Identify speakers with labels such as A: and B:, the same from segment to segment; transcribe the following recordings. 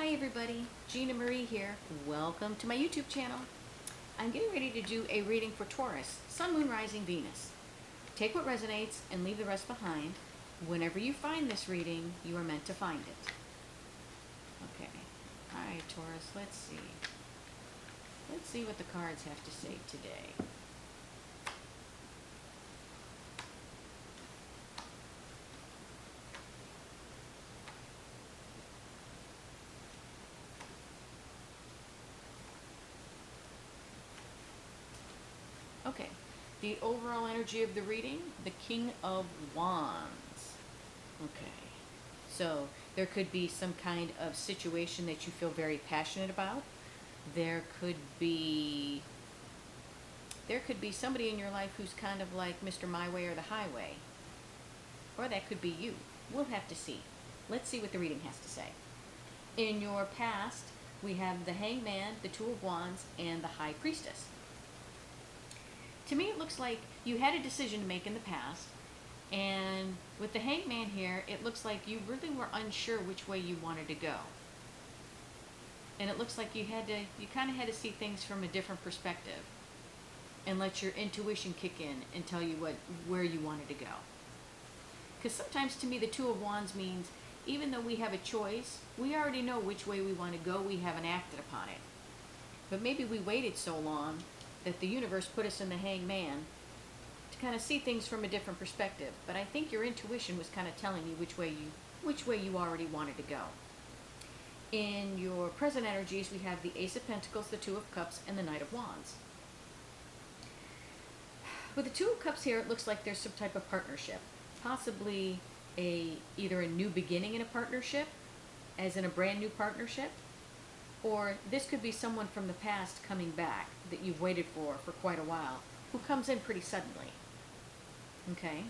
A: Hi everybody, Gina Marie here. Welcome to my YouTube channel. I'm getting ready to do a reading for Taurus, Sun, Moon, Rising, Venus. Take what resonates and leave the rest behind. Whenever you find this reading, you are meant to find it. Okay. Alright, Taurus, let's see. Let's see what the cards have to say today. Okay, the overall energy of the reading, the King of Wands. Okay, so there could be some kind of situation that you feel very passionate about. There could be somebody in your life who's kind of like Mr. My Way or the Highway. Or that could be you. We'll have to see. Let's see what the reading has to say. In your past, we have the Hangman, the Two of Wands, and the High Priestess. To me, it looks like you had a decision to make in the past, and with the Hangman here, it looks like you really were unsure which way you wanted to go. And it looks like you kind of had to see things from a different perspective and let your intuition kick in and tell you where you wanted to go. Because sometimes to me, the Two of Wands means even though we have a choice, we already know which way we want to go, we haven't acted upon it. But maybe we waited so long that the universe put us in the Hangman to kind of see things from a different perspective. But I think your intuition was kind of telling you which way you already wanted to go. In your present energies, we have the Ace of Pentacles, the Two of Cups, and the Knight of Wands. With the Two of Cups here, it looks like there's some type of partnership. Possibly either a new beginning in a partnership, as in a brand new partnership, or this could be someone from the past coming back that you've waited for quite a while, who comes in pretty suddenly. Okay?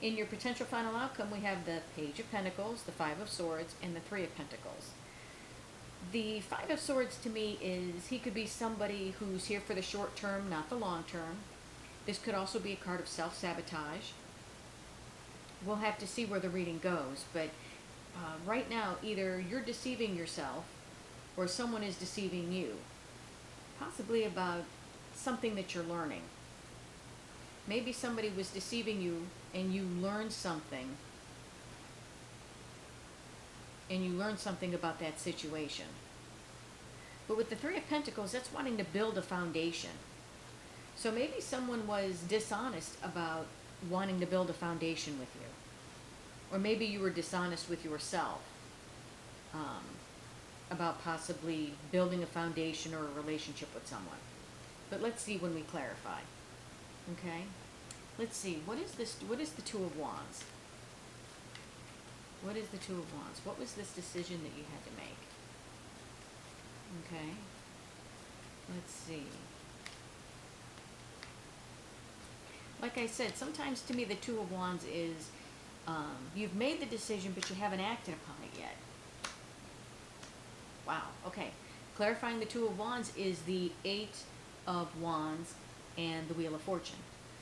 A: In your potential final outcome, we have the Page of Pentacles, the Five of Swords, and the Three of Pentacles. The Five of Swords to me is he could be somebody who's here for the short term, not the long term. This could also be a card of self-sabotage. We'll have to see where the reading goes, but right now, either you're deceiving yourself or someone is deceiving you, possibly about something that you're learning. Maybe somebody was deceiving you and you learned something, about that situation. But with the Three of Pentacles, that's wanting to build a foundation. So maybe someone was dishonest about wanting to build a foundation with you. Or maybe you were dishonest with yourself about possibly building a foundation or a relationship with someone. But let's see when we clarify. Okay? Let's see. What is this? What is the Two of Wands? What is the Two of Wands? What was this decision that you had to make? Okay? Let's see. Like I said, sometimes to me the Two of Wands is you've made the decision but you haven't acted upon it yet. Wow, okay. Clarifying the Two of Wands is the Eight of Wands and the Wheel of Fortune.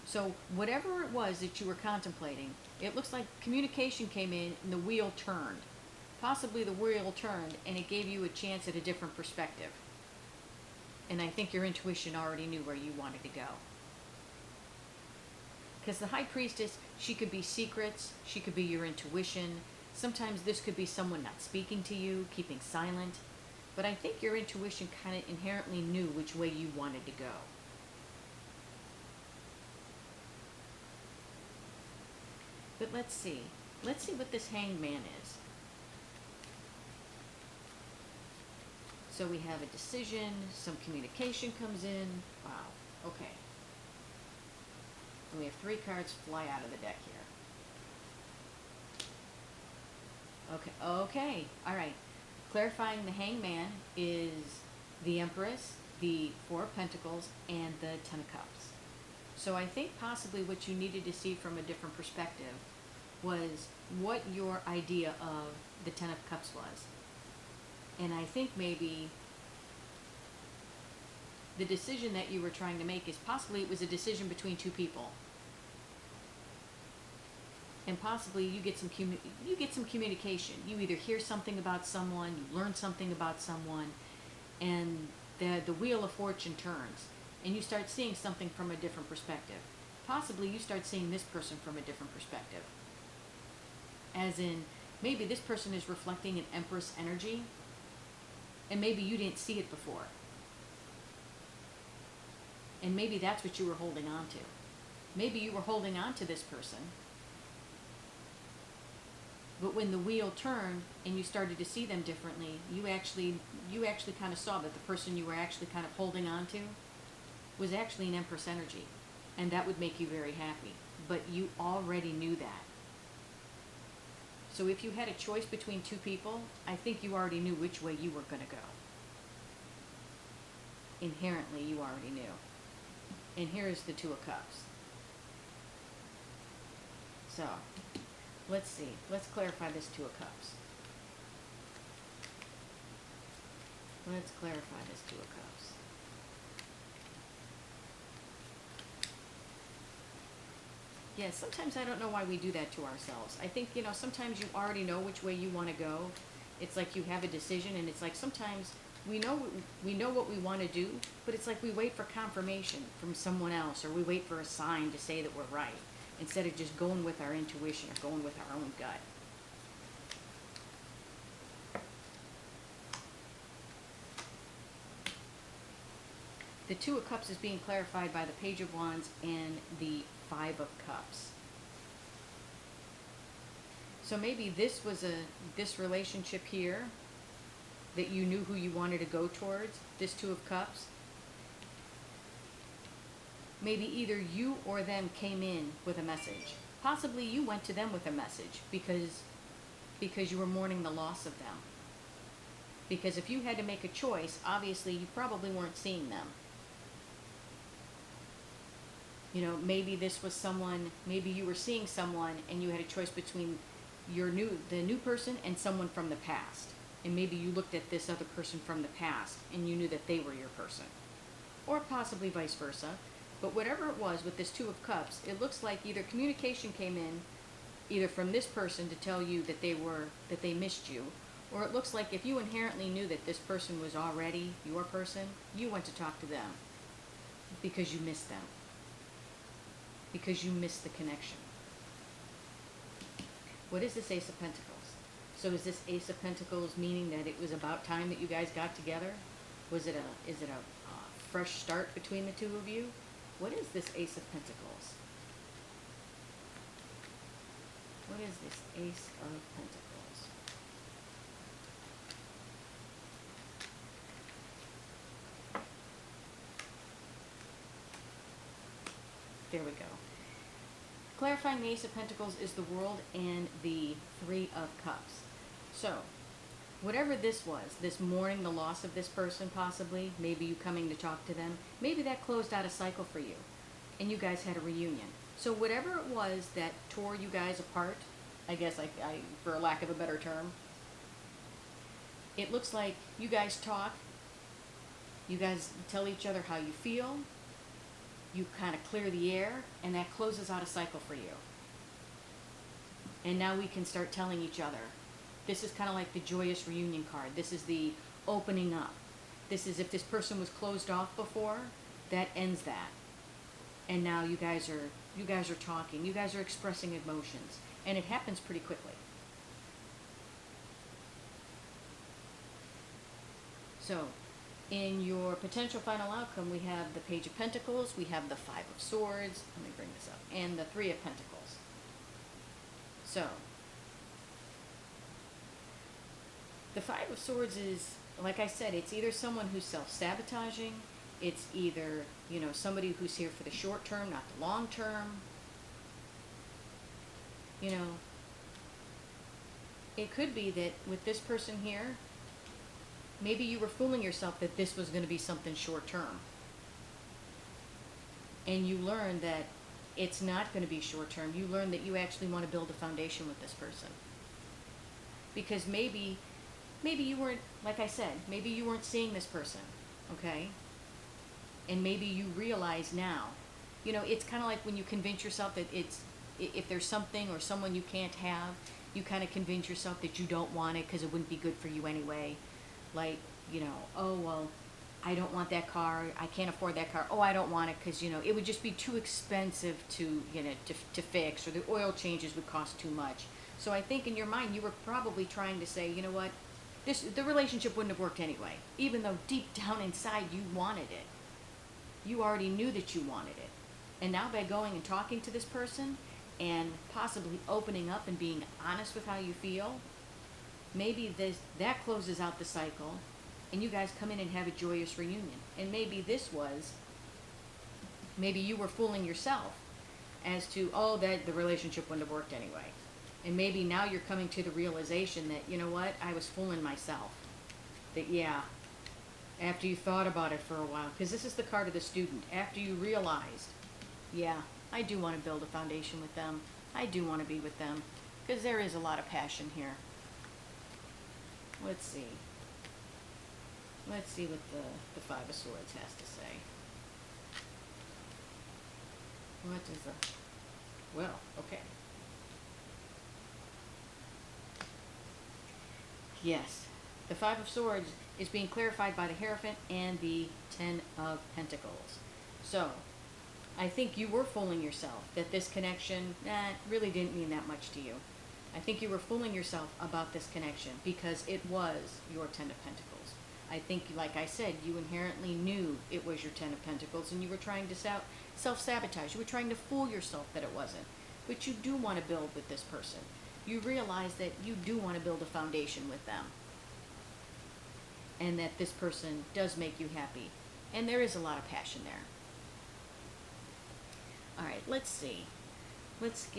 A: So whatever it was that you were contemplating, it looks like communication came in and the wheel turned. Possibly the wheel turned and it gave you a chance at a different perspective. And I think your intuition already knew where you wanted to go. Because the High Priestess, she could be secrets, she could be your intuition. Sometimes this could be someone not speaking to you, keeping silent. But I think your intuition kind of inherently knew which way you wanted to go. But let's see. Let's see what this Hangman is. So we have a decision, some communication comes in. Wow, okay. And we have three cards fly out of the deck here. Okay, all right. Clarifying the Hangman is the Empress, the Four of Pentacles, and the Ten of Cups. So I think possibly what you needed to see from a different perspective was what your idea of the Ten of Cups was. And I think maybe the decision that you were trying to make is possibly it was a decision between two people. and possibly you get some communication. You either hear something about someone, you learn something about someone, and the wheel of fortune turns, and you start seeing something from a different perspective. Possibly you start seeing this person from a different perspective. As in, maybe this person is reflecting an Empress energy, and maybe you didn't see it before. And maybe that's what you were holding on to. Maybe you were holding on to this person, but when the wheel turned and you started to see them differently, you actually kind of saw that the person you were actually kind of holding on to was actually an Empress energy, and that would make you very happy. But you already knew that. So if you had a choice between two people, I think you already knew which way you were going to go. Inherently, you already knew. And here's the Two of Cups. So, let's see. Let's clarify this Two of Cups. Let's clarify this Two of Cups. Yeah, sometimes I don't know why we do that to ourselves. I think, sometimes you already know which way you want to go. It's like you have a decision, and it's like sometimes we know what we want to do, but it's like we wait for confirmation from someone else, or we wait for a sign to say that we're right, instead of just going with our intuition or going with our own gut. The Two of Cups is being clarified by the Page of Wands and the Five of Cups. So maybe this was this relationship here that you knew who you wanted to go towards, this Two of Cups. Maybe either you or them came in with a message. Possibly you went to them with a message because you were mourning the loss of them. Because if you had to make a choice, obviously you probably weren't seeing them. Maybe this was someone, maybe you were seeing someone and you had a choice between the new person and someone from the past. And maybe you looked at this other person from the past and you knew that they were your person. Or possibly vice versa. But whatever it was with this Two of Cups, it looks like either communication came in, either from this person to tell you that they missed you, or it looks like if you inherently knew that this person was already your person, you went to talk to them because you missed them. Because you missed the connection. What is this Ace of Pentacles? So is this Ace of Pentacles meaning that it was about time that you guys got together? Is it a fresh start between the two of you? What is this Ace of Pentacles? What is this Ace of Pentacles? There we go. Clarifying the Ace of Pentacles is the World and the Three of Cups. So, whatever this was, this mourning the loss of this person possibly, maybe you coming to talk to them, maybe that closed out a cycle for you, and you guys had a reunion. So whatever it was that tore you guys apart, I guess I for lack of a better term, it looks like you guys talk, you guys tell each other how you feel, you kind of clear the air, and that closes out a cycle for you. And now we can start telling each other. This is kind of like the joyous reunion card. This is the opening up. This is if this person was closed off before, that ends that. And now you guys are talking. You guys are expressing emotions, and it happens pretty quickly. So, in your potential final outcome, we have the Page of Pentacles, we have the Five of Swords, let me bring this up, and the Three of Pentacles. So, the Five of Swords is, like I said, it's either someone who's self-sabotaging, it's either, somebody who's here for the short term, not the long term. It could be that with this person here, maybe you were fooling yourself that this was going to be something short term. And you learned that it's not going to be short term. You learned that you actually want to build a foundation with this person. Because maybe you weren't, like I said, maybe you weren't seeing this person, okay? And maybe you realize now. It's kind of like when you convince yourself that it's if there's something or someone you can't have, you kind of convince yourself that you don't want it because it wouldn't be good for you anyway. Like, oh, well, I don't want that car. I can't afford that car. Oh, I don't want it because, it would just be too expensive to fix, or the oil changes would cost too much. So I think in your mind, you were probably trying to say, you know what, the relationship wouldn't have worked anyway, even though deep down inside you wanted it. You already knew that you wanted it. And now by going and talking to this person and possibly opening up and being honest with how you feel, maybe that closes out the cycle and you guys come in and have a joyous reunion. And maybe you were fooling yourself as to, oh, that the relationship wouldn't have worked anyway. And maybe now you're coming to the realization that, you know what, I was fooling myself. That, yeah, after you thought about it for a while, because this is the card of the student, after you realized, yeah, I do want to build a foundation with them. I do want to be with them, because there is a lot of passion here. Let's see. Let's see what the Five of Swords has to say. What is well, okay. Yes, the Five of Swords is being clarified by the Hierophant and the Ten of Pentacles. So, I think you were fooling yourself that this connection really didn't mean that much to you. I think you were fooling yourself about this connection because it was your Ten of Pentacles. I think, like I said, you inherently knew it was your Ten of Pentacles and you were trying to self-sabotage. You were trying to fool yourself that it wasn't. But you do want to build with this person. You realize that you do want to build a foundation with them. And that this person does make you happy. And there is a lot of passion there. Alright, let's see. Let's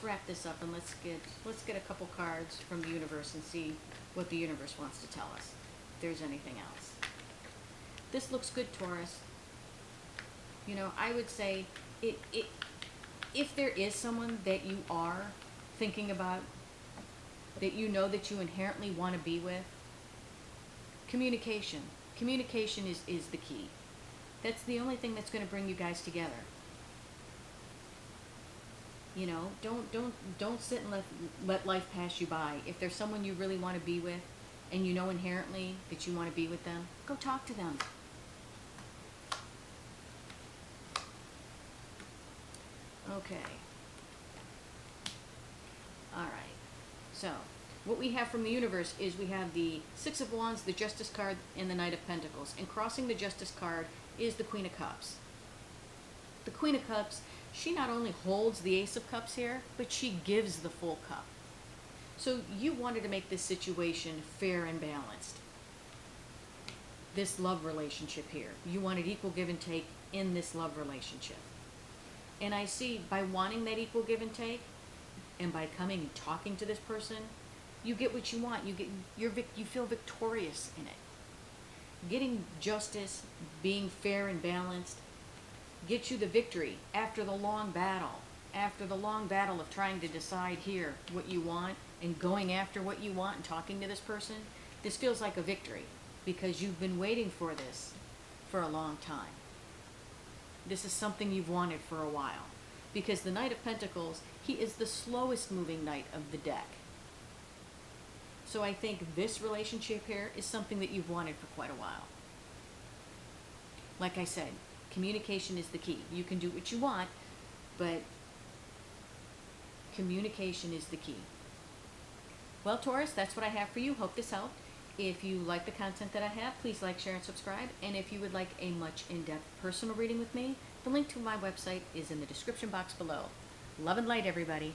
A: wrap this up and let's get a couple cards from the universe and see what the universe wants to tell us. If there's anything else. This looks good, Taurus. I would say if there is someone that you are thinking about, that you know that you inherently want to be with, communication. Communication is the key. That's the only thing that's going to bring you guys together. Don't sit and let life pass you by. If there's someone you really want to be with, and you know inherently that you want to be with them, go talk to them. Okay. Alright. So, what we have from the universe is we have the Six of Wands, the Justice card, and the Knight of Pentacles. And crossing the Justice card is the Queen of Cups. The Queen of Cups, she not only holds the Ace of Cups here, but she gives the full cup. So you wanted to make this situation fair and balanced. This love relationship here. You wanted equal give and take in this love relationship. And I see by wanting that equal give and take, and by coming and talking to this person, you get what you want. You feel victorious in it. Getting justice, being fair and balanced, gets you the victory after the long battle. After the long battle of trying to decide here what you want and going after what you want and talking to this person, this feels like a victory because you've been waiting for this for a long time. This is something you've wanted for a while because the Knight of Pentacles, he is the slowest moving knight of the deck. So I think this relationship here is something that you've wanted for quite a while. Like I said, communication is the key. You can do what you want, but communication is the key. Well, Taurus, that's what I have for you. Hope this helped. If you like the content that I have, please like, share, and subscribe. And if you would like a much in-depth personal reading with me, the link to my website is in the description box below. Love and light, everybody.